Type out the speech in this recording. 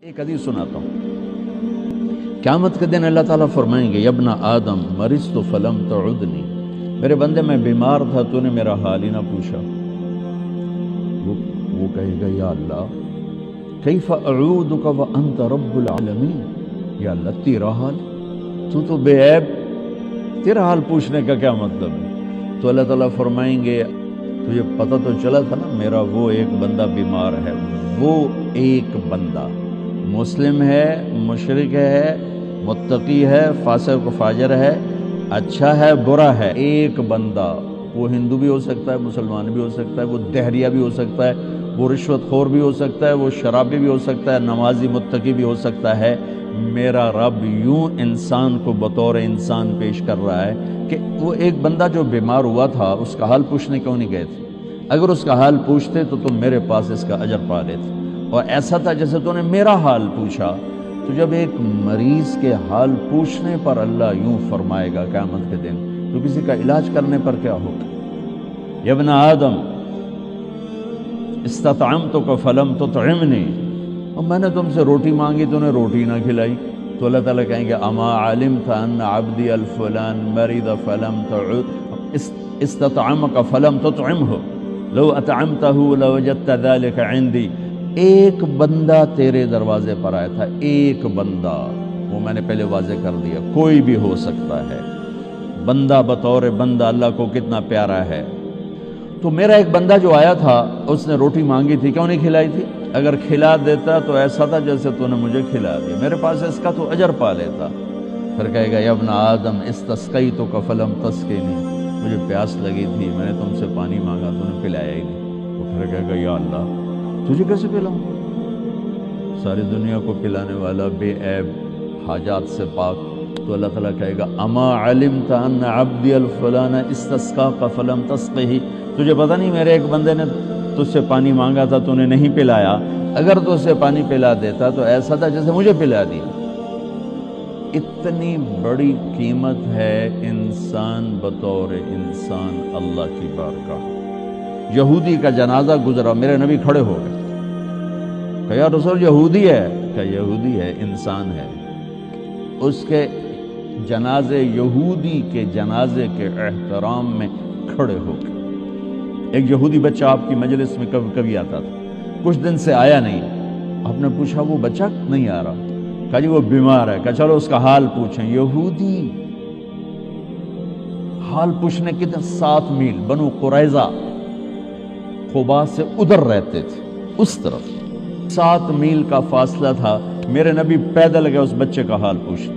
ایک حدیث سناتا ہوں۔ قیامت کے دن اللہ تعالیٰ فرمائیں گے ابن آدم مرضت فلم تعدنی، میرے بندے میں بیمار تھا تو نے میرا حال ہی نہ پوچھا۔ وہ کہے گا یا اللہ کیف اعودک وانت رب العالمین، یا اللہ تیرا حال، تو بے عیب، تیرا حال پوچھنے کا کیا مطلب ہے؟ تو اللہ تعالیٰ فرمائیں گے تجھے پتہ تو چلا تھا نا میرا وہ ایک بندہ بیمار ہے، وہ ایک بندہ مسلم ہے، مشرک ہے، متقی ہے، فاسق و فاجر ہے، اچھا ہے، برا ہے، ایک بندہ، وہ ہندو بھی ہو سکتا ہے، مسلمان بھی ہو سکتا ہے، وہ دہریہ بھی ہو سکتا ہے، وہ رشوت خور بھی ہو سکتا ہے، وہ شرابی بھی ہو سکتا ہے، نمازی متقی بھی ہو سکتا ہے۔ میرا رب یوں انسان کو بطور انسان پیش کر رہا ہے کہ وہ ایک بندہ جو بیمار ہوا تھا اس کا حال پوچھنے کیوں نہیں گئے تھے؟ اگر اس کا حال پوچھتے تو تم میرے پاس اس کا اجر پا لیتے، اور ایسا تھا جیسے تو نے میرا حال پوچھا۔ تو جب ایک مریض کے حال پوچھنے پر اللہ یوں فرمائے گا قیامت کے دن، تو کسی کا علاج کرنے پر کیا ہوگا؟ یا ابن آدم استطعمتک فلم تطعمنی، اور میں نے تم سے روٹی مانگی تو نے روٹی نہ کھلائی۔ تو اللہ تعالیٰ کہیں گے اما علمت ان عبدی الفلان مرض فلم استطعمک فلم تطعمہ لو اطعمتہ لوجدت ذلک عندی۔ ایک بندہ تیرے دروازے پر آیا تھا، ایک بندہ، وہ میں نے پہلے واضح کر دیا، کوئی بھی ہو سکتا ہے، بندہ بطور بندہ اللہ کو کتنا پیارا ہے۔ تو میرا ایک بندہ جو آیا تھا اس نے روٹی مانگی تھی، کیوں نہیں کھلائی تھی؟ اگر کھلا دیتا تو ایسا تھا جیسے تو نے مجھے کھلا دیا، میرے پاس اس کا تو اجر پا لیتا۔ پھر کہے گا یا ابن آدم استسقیتک فلم تسقینی، مجھے پیاس لگی تھی، میں نے تم سے پانی مانگا تو نے پلایا ہی نہیں۔ تو پھر کہے گا یا اللہ تجھے کیسے پلاؤں؟ ساری دنیا کو پلانے والا، بے عیب، حاجات سے پاک۔ تو اللہ تعالیٰ کہے گا اما علمت ان عبدی الفلان استسقاک فلم تسقہ، تجھے پتہ نہیں میرے ایک بندے نے تجھ سے پانی مانگا تھا تو نے نہیں پلایا، اگر تو اسے پانی پلا دیتا تو ایسا تھا جیسے مجھے پلا دیا۔ اتنی بڑی قیمت ہے انسان بطور انسان اللہ کی بارگاہ۔ یہودی کا جنازہ گزرا، میرے نبی کھڑے ہو گئے کہ یا رسول یہودی ہے، کہ یہودی ہے، انسان ہے۔ اس کے جنازے، یہودی کے جنازے کے احترام میں کھڑے ہو گئے۔ ایک یہودی بچہ آپ کی مجلس میں کبھی کبھی آتا تھا، کچھ دن سے آیا نہیں، آپ نے پوچھا وہ بچہ نہیں آ رہا، کہا جی وہ بیمار ہے، کہا چلو اس کا حال پوچھیں۔ یہودی حال پوچھنے کتنے 7 میل، بنو قریظہ خبا سے ادھر رہتے تھے، اس طرف 7 میل کا فاصلہ تھا، میرے نبی پیدل گئے اس بچے کا حال پوچھنے۔